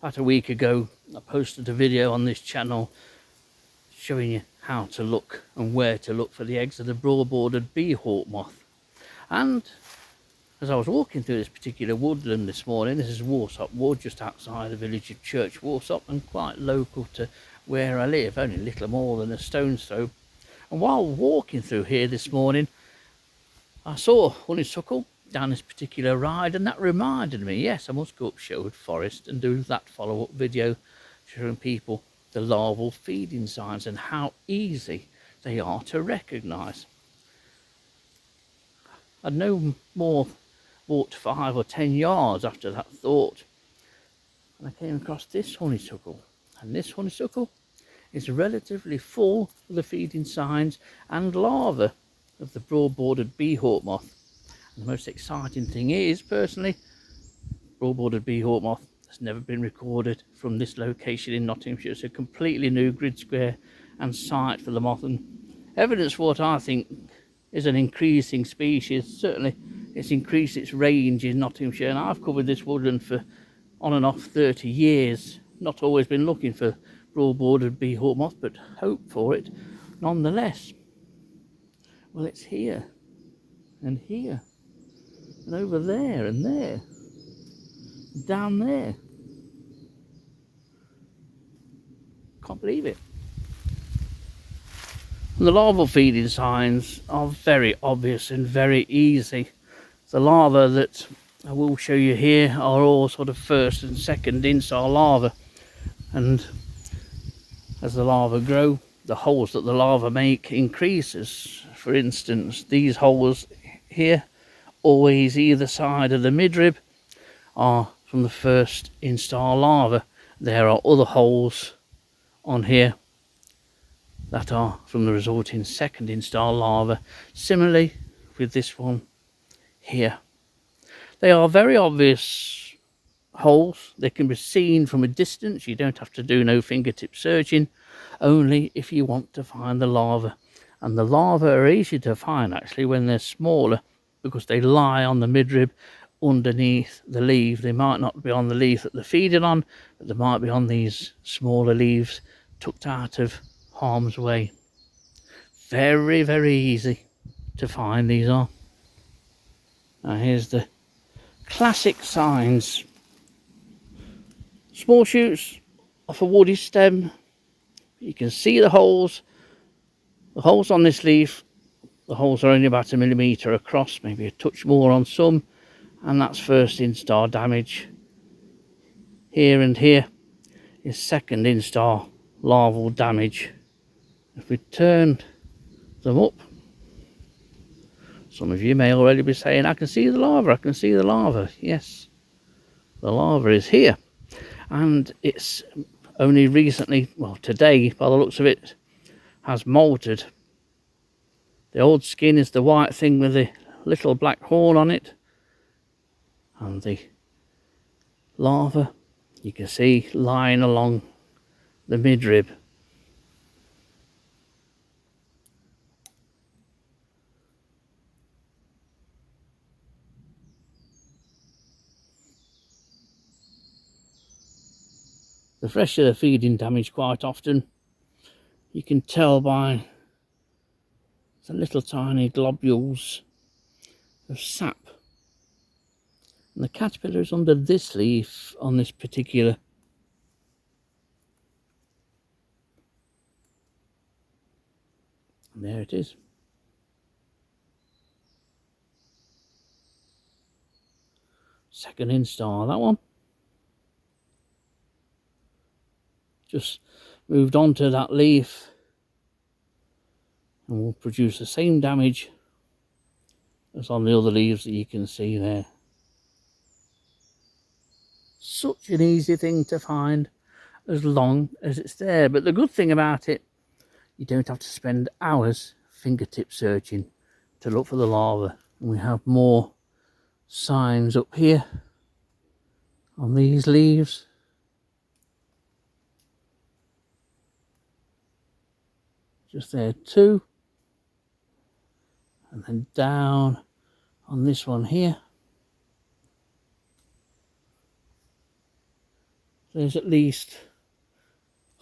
About a week ago, I posted a video on this channel showing you how to look and where to look for the eggs of the broad-bordered Bee Hawk-moth. And as I was walking through this particular woodland this morning, this is Warsop Wood, just outside the village of Church Warsop, and quite local to where I live, only a little more than a stone's throw. And while walking through here this morning, I saw honeysuckle down this particular ride, and that reminded me, yes, I must go up Sherwood Forest and do that follow-up video showing people the larval feeding signs and how easy they are to recognise. I'd no more walked 5 or 10 yards after that thought, and I came across this honeysuckle, and this honeysuckle is relatively full of the feeding signs and larvae of the broad-bordered Bee Hawk-moth. And the most exciting thing is, personally, broad-bordered Bee Hawk-moth has never been recorded from this location in Nottinghamshire. It's a completely new grid square and site for the moth, and evidence for what I think is an increasing species. Certainly it's increased its range in Nottinghamshire, and I've covered this woodland for on and off 30 years. Not always been looking for broad-bordered Bee Hawk-moth, but hope for it nonetheless. Well, it's here and here and over there and there, down there. Can't believe it. And the larval feeding signs are very obvious and very easy. The larvae that I will show you here are all sort of first and second instar larvae, and as the larvae grow, the holes that the larvae make increases. For instance, these holes here, always either side of the midrib, are from the first instar larva. There are other holes on here that are from the resulting second instar larva. Similarly with this one here. They are very obvious holes. They can be seen from a distance. You don't have to do no fingertip searching, only if you want to find the larva. And the larvae are easy to find actually when they're smaller, because they lie on the midrib underneath the leaf. They might not be on the leaf that they're feeding on, but they might be on these smaller leaves tucked out of harm's way. Very, very easy to find these are. Now here's the classic signs. Small shoots off a woody stem. You can see the holes. The holes on this leaf, the holes are only about 1 millimetre across, maybe a touch more on some, and that's first instar damage. Here and here is second instar larval damage. If we turn them up, some of you may already be saying, I can see the larva, I can see the larva. Yes, the larva is here, and it's only recently, well today by the looks of it, has molted. The old skin is the white thing with the little black horn on it, and the larva you can see lying along the midrib. The fresher the feeding damage, quite often you can tell by the little tiny globules of sap, and the caterpillar is under this leaf on this particular. And there it is. Second instar, that one. Just moved onto that leaf and will produce the same damage as on the other leaves that you can see there. Such an easy thing to find as long as it's there. But the good thing about it, you don't have to spend hours fingertip searching to look for the larva. And we have more signs up here on these leaves. Just there too. And then down on this one here. There's at least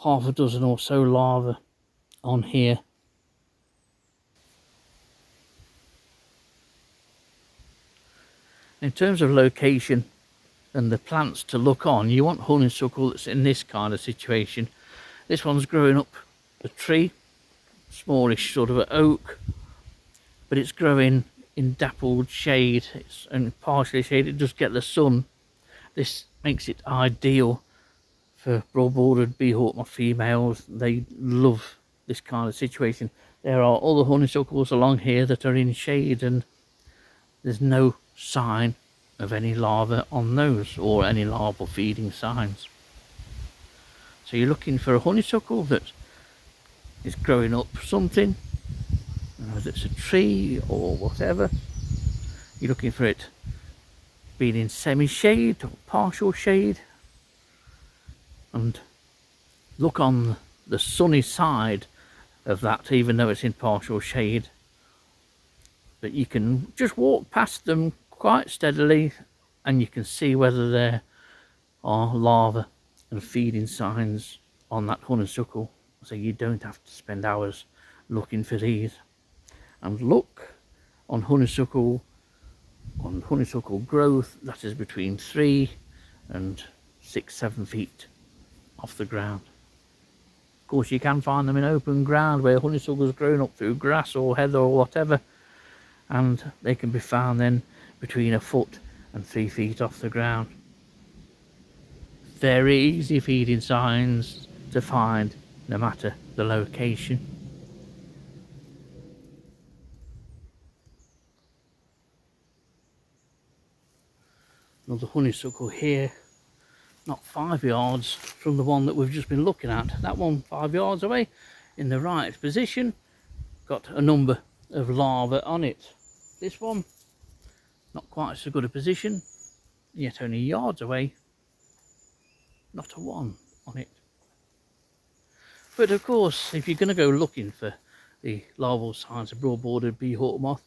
half a dozen or so larvae on here. In terms of location and the plants to look on, you want honeysuckle that's in this kind of situation. This one's growing up a tree, smallish sort of an oak, but it's growing in dappled shade. It's only partially shaded, it does get the sun. This makes it ideal for broad-bordered bee hawk-moth females. They love this kind of situation. There are other honeysuckles along here that are in shade, and there's no sign of any larvae on those, or any larval feeding signs. So you're looking for a honeysuckle that is growing up something, whether it's a tree or whatever. You're looking for it being in semi-shade or partial shade, and look on the sunny side of that, even though it's in partial shade. But you can just walk past them quite steadily and you can see whether there are larvae and feeding signs on that honeysuckle, so you don't have to spend hours looking for these. And look on honeysuckle growth that is between 3 and 6-7 feet off the ground. Of course, you can find them in open ground where honeysuckle's grown up through grass or heather or whatever, and they can be found then between 1 foot and 3 feet off the ground. Very easy feeding signs to find, no matter the location. Another honeysuckle here, not 5 yards from the one that we've just been looking at. That one 5 yards away, in the right position, got a number of larvae on it. This one, not quite so good a position, yet only yards away, not a one on it. But of course, if you're going to go looking for the larval signs of broad-bordered bee hawk-moth,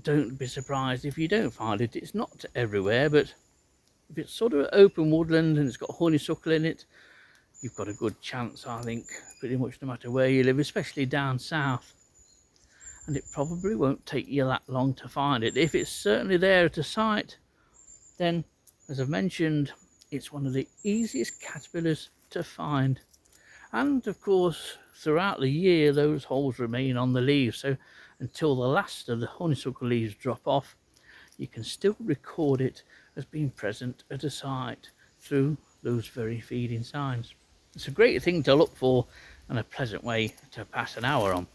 don't be surprised if you don't find it. It's not everywhere, but if it's sort of open woodland and it's got honeysuckle in it, you've got a good chance, I think, pretty much no matter where you live, especially down south. And it probably won't take you that long to find it. If it's certainly there at a site, then, as I've mentioned, it's one of the easiest caterpillars to find. And of course, throughout the year, those holes remain on the leaves, so until the last of the honeysuckle leaves drop off, you can still record it as being present at a site through those very feeding signs. It's a great thing to look for and a pleasant way to pass an hour on.